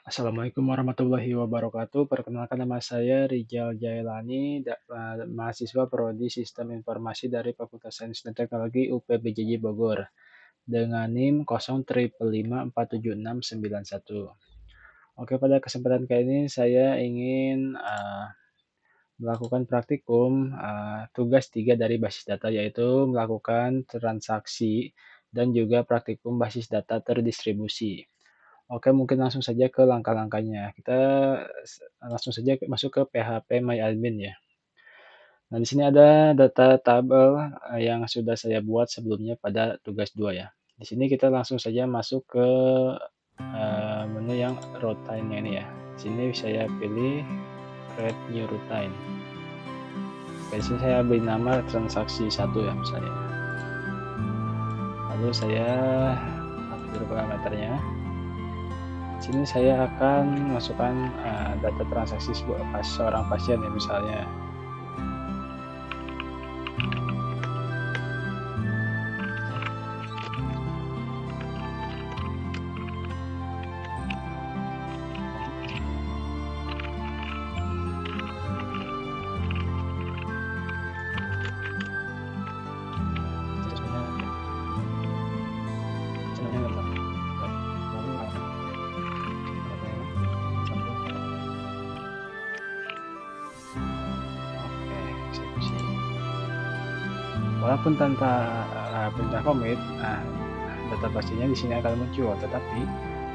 Assalamualaikum warahmatullahi wabarakatuh. Perkenalkan nama saya Rijal Jailani, mahasiswa Prodi Sistem Informasi dari Fakultas Sains dan Teknologi UPBJJ Bogor dengan NIM 035554761. Oke, pada kesempatan kali ini saya ingin melakukan praktikum tugas 3 dari basis data, yaitu melakukan transaksi dan juga praktikum basis data terdistribusi. Oke, mungkin langsung saja ke langkah-langkahnya. Kita langsung saja masuk ke PHP MyAdmin ya. Nah, di sini ada data tabel yang sudah saya buat sebelumnya pada tugas 2 ya. Di sini kita langsung saja masuk ke menu yang routine ini ya. Di sini saya pilih create new routine. Oke, di sini saya beri nama transaksi 1 ya misalnya. Lalu saya atur parameternya. Di sini saya akan masukkan data transaksi seorang pasien ya misalnya. Walaupun tanpa perintah commit, data pastinya di sini akan muncul, tetapi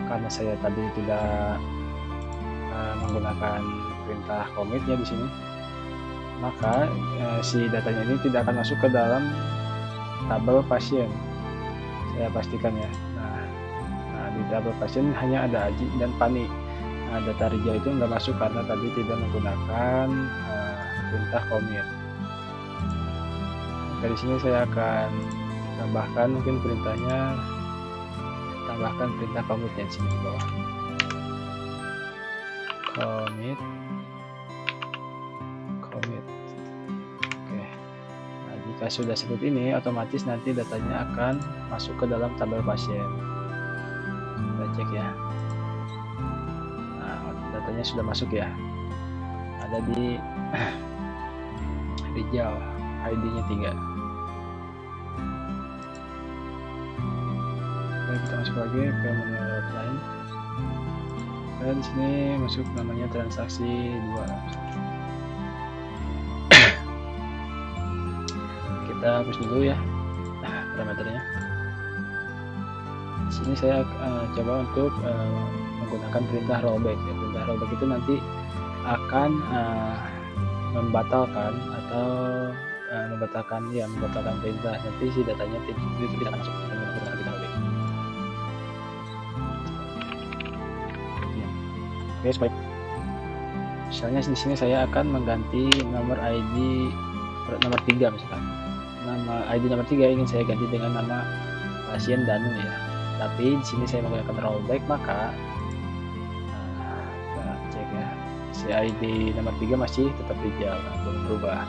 karena saya tadi tidak menggunakan perintah commitnya di sini, maka si datanya ini tidak akan masuk ke dalam tabel pasien. Saya pastikan ya. Nah, di tabel pasien hanya ada Aji dan Pani. Nah, data Rijal itu nggak masuk karena tadi tidak menggunakan perintah commit. Dari sini saya akan tambahkan mungkin perintahnya, tambahkan perintah commit di sini di bawah. Commit. Oke. Nah, jika sudah seperti ini, otomatis nanti datanya akan masuk ke dalam tabel pasien. Kita cek ya. Nah, datanya sudah masuk ya. Ada di Rijal, ID-nya 3. Kita masuk lagi ke menu outline. Dan di sini masuk namanya transaksi 2. Kita hapus dulu ya parameternya. Di sini saya coba untuk menggunakan perintah rollback. Ya, perintah rollback itu nanti akan membatalkan atau membatalkan perintah. Nanti si datanya itu tidak masuk menggunakan perintah rollback. Oke, supaya misalnya di sini saya akan mengganti nomor ID nomor 3 misalkan. Nama ID nomor 3 ingin saya ganti dengan nama pasien Danu ya. Tapi di sini saya menggunakan rollback, maka kita cek ya. Si ID nomor 3 masih tetap Rijal, belum berubah.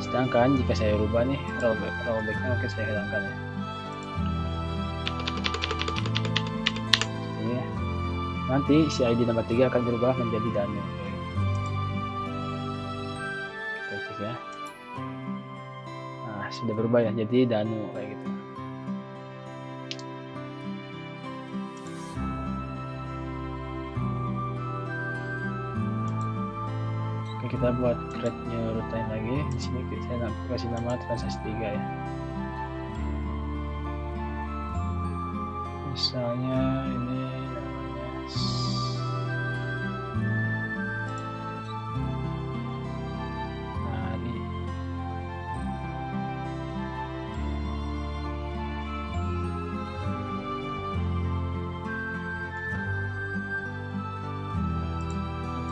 Sedangkan jika saya rubah nih rollbacknya mungkin saya hilangkan ya. Ini nanti si ID nomor 3 akan berubah menjadi Danu. Kita cek ya. Nah, sudah berubah ya, jadi Danu kayak gitu. Oke, kita buat create new routine lagi. Di sini saya kasih nama transaksi 3 ya. Misalnya ini Nari.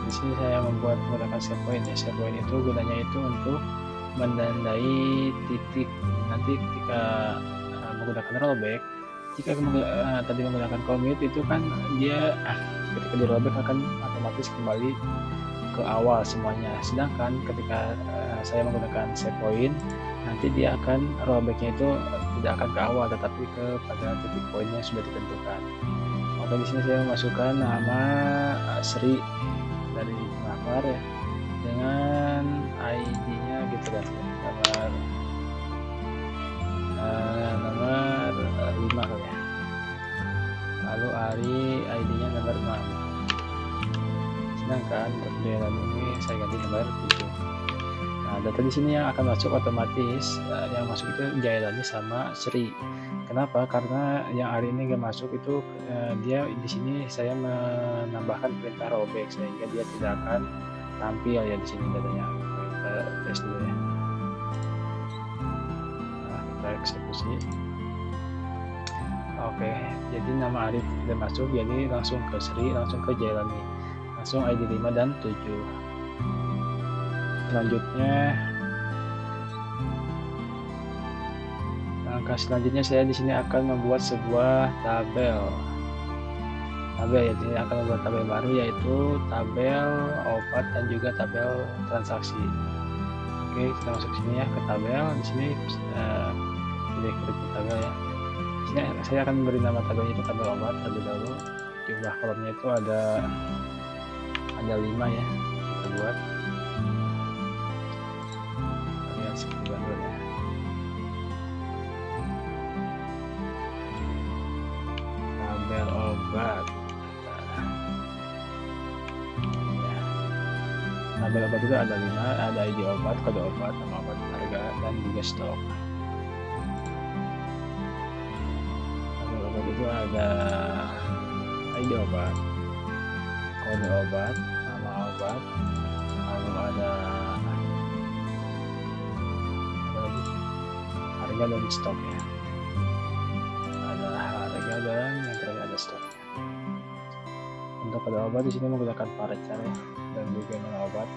Di sini saya menggunakan save point ya. Save point itu gunanya itu untuk menandai titik. Nanti ketika menggunakan rollback, jika tadi menggunakan commit itu kan dia ketika di rollback akan otomatis kembali ke awal semuanya. Sedangkan ketika saya menggunakan save point, nanti dia akan rollbacknya itu tidak akan ke awal tetapi kepada titik poin yang sudah ditentukan. Oke, di sini saya memasukkan nama Sri dari Mahmar ya, dengan ID-nya gitu kan ya, nomor 5 kali ya. Lalu Ari ID-nya nomor 6. Sedangkan untuk Jailan ini saya ganti nomor 7. Nah, data di sini yang akan masuk otomatis, yang masuk itu Jailannya sama Sri. Kenapa? Karena yang Ari ini nggak masuk itu, dia di sini saya menambahkan perintah rollback sehingga dia tidak akan tampil ya di sini datanya. Kita tes dulu ya. Nah, kita eksekusi. Oke, jadi nama Arif tidak masuk, jadi langsung ke Sri, langsung ke Jailani, langsung ID 5 dan 7. Selanjutnya, langkah selanjutnya saya di sini akan membuat sebuah tabel ya, jadi akan membuat tabel baru yaitu tabel obat dan juga tabel transaksi. Oke, kita masuk sini ya ke tabel. Di sini pilih kerja tabel ya. Di sini saya akan memberi nama tabelnya itu tabel obat terlebih dahulu. Jumlah kolomnya itu ada 5 ya. Kita buat. Kalian seperti dulu ya. Tabel obat. Tabel obat itu ada 5, ada ID obat, kode obat, nama obat, harga, dan juga stok. Tabel obat itu ada ID obat, kode obat, nama obat, lalu ada harga dan stok ya. Ada harga dan yang terakhir ada stok. Untuk kode obat di sini menggunakan paracar ya, dan juga nama obat.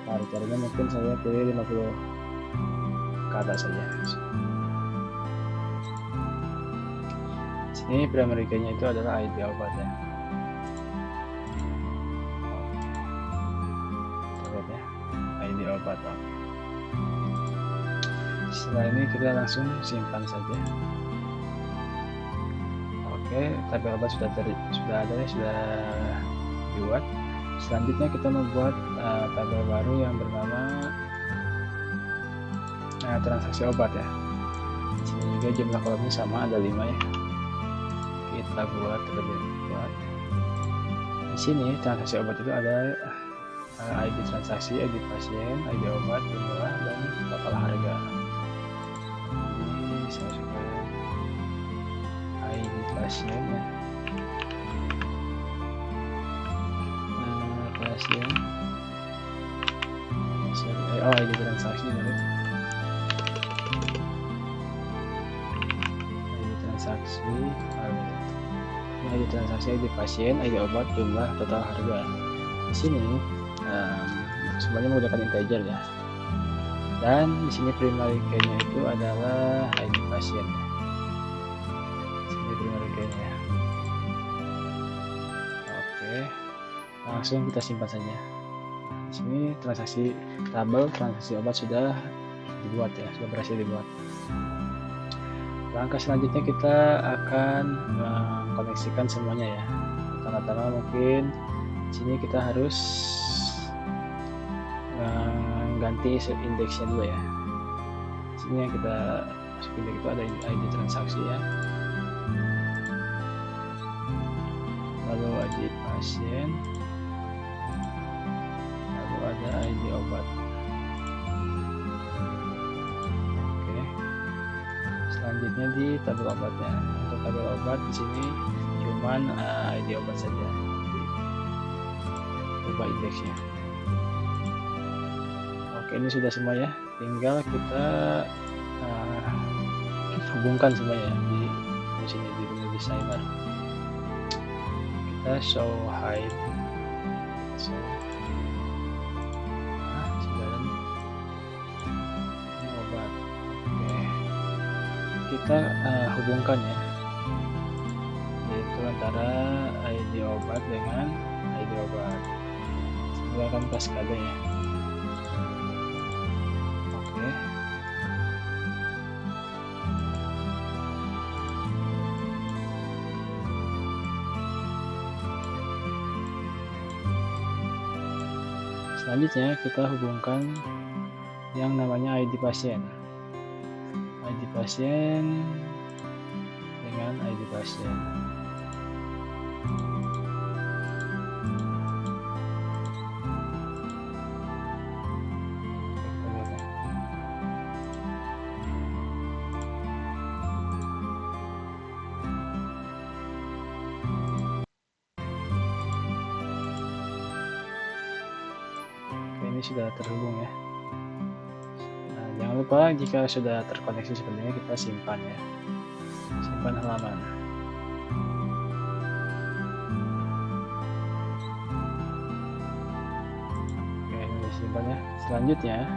Paracarnya mungkin saya pilih 50 kata saja. Sini primary key-nya itu adalah ID obat ya. Lihat ya, ID obat. Setelah ini kita langsung simpan saja. Oke, tabel obat sudah ada ya, sudah dibuat. Selanjutnya kita membuat tabel baru yang bernama transaksi obat ya. Di sini juga jumlah kolomnya sama, ada 5 ya. Kita buat terlebih dahulu. Di sini transaksi obat itu ada ID transaksi, ID pasien, ID obat, jumlah, dan total harga. Ini saya masukkan ID pasien ya. Pasien. Oh, ID transaksi dulu. ID transaksi. ID transaksi, ID pasien, ID obat, jumlah, total harga. Di sini semuanya menggunakan integer ya. Dan di sini primary key-nya itu adalah ID pasien. Di sini primary key-nya. Oke, langsung kita simpan saja. Di sini tabel transaksi obat sudah dibuat ya, sudah berhasil dibuat. Langkah selanjutnya kita akan mengkoneksikan semuanya ya. Pertama-tama mungkin di sini kita harus ganti indeksnya dulu ya. Di sini yang kita masukin itu ada ID transaksi ya. Lalu ID pasien. Lalu ada ID obat. Oke. Selanjutnya di tabel obatnya. Untuk tabel obat di sini cuman ID obat saja. Ubah indeksnya. Oke, ini sudah semua ya. Tinggal kita hubungkan semuanya ya di sini di menu designer. Kita show hide. Sudah ada ini obat. Oke, kita hubungkan ya, yaitu antara ID obat dengan ID obat. Saya akan kaskade ya. Oke. Selanjutnya kita hubungkan yang namanya ID pasien. ID pasien dengan ID pasien. Oke, ini sudah terhubung ya. Nah, jangan lupa jika sudah terkoneksi seperti ini kita simpan ya. Simpan halaman. Oke, ini disimpan ya. Selanjutnya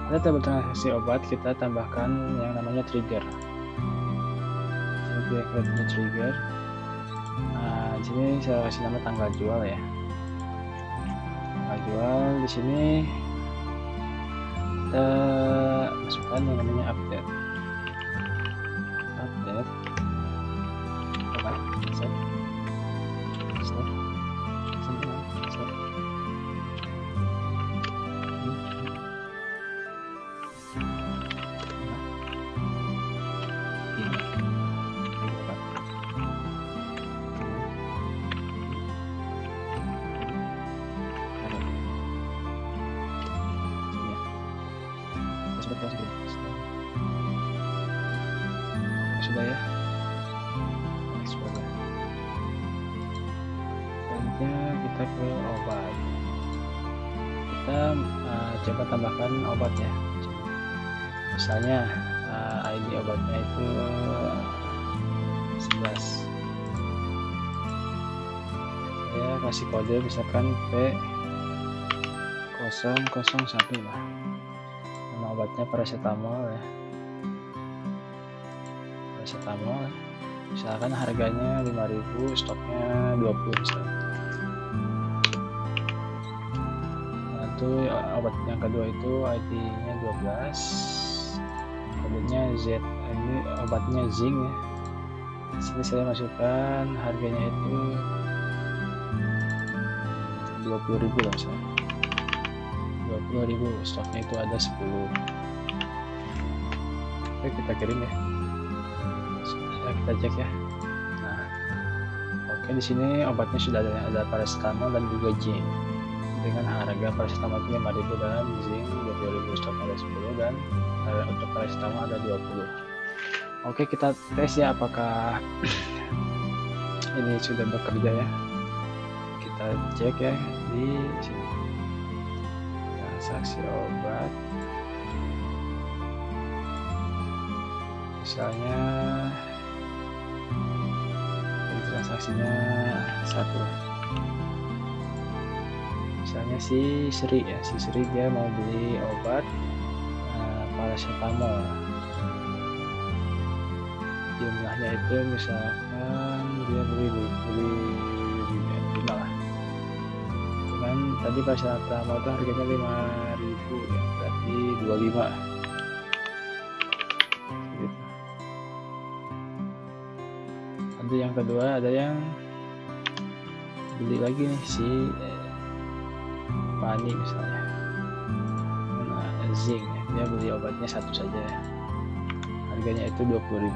pada tabel transaksi obat kita tambahkan yang namanya trigger. Sini kita klik trigger. Nah, di sini saya kasih nama tanggal jual ya. Tanggal jual di sini kita masukkan yang namanya update. Update. Oke, set. Stop. Stop. Sudah ya. Ekspor ya. Selanjutnya kita ke obat. Kita coba tambahkan obat ya. Misalnya ID obatnya itu 11. Saya kasih kode misalkan P001 lah. Nama obatnya paracetamol ya. Paracetamol. Misalkan harganya 5.000, stoknya 20 misalnya. Nah, itu obat yang kedua itu ID-nya 12. Kodenya Z. Ini obatnya zinc ya. Di sini saya masukkan harganya itu 20.000 lah misalnya. 20.000, stoknya itu ada 10. Oke, kita kirim ya. Kita cek ya. Nah, oke, di sini obatnya sudah ada paracetamol dan juga zinc. Dengan harga paracetamol itu 5.000 dan zinc 20.000, stoknya ada 10 dan untuk paracetamol ada 20. Oke, kita tes ya apakah ini sudah bekerja ya. Kita cek ya di sini. Transaksi obat. Misalnya transaksinya 1. Misalnya si Sri ya, si Sri dia mau beli obat paracetamol. Jumlahnya itu misalkan dia beli 5 lah. Dengan tadi paracetamol itu harganya 5.000 ya, berarti 25. Yang kedua ada yang beli lagi nih si Pani misalnya, zinc ya, dia beli obatnya 1 saja ya. Harganya itu 20.000.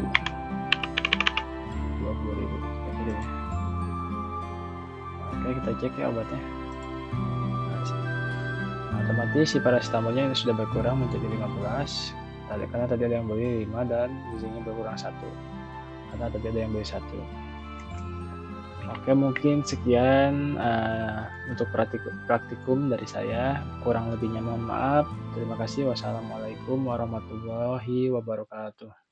Ya. Oke, kita cek ya obatnya. Nah, otomatis si paracetamolnya ini sudah berkurang menjadi 15 karena tadi ada yang beli 5 dan zincnya berkurang 1 karena tadi ada yang beli 1. Oke, mungkin sekian untuk praktikum dari saya. Kurang lebihnya mohon maaf. Terima kasih. Wassalamualaikum warahmatullahi wabarakatuh.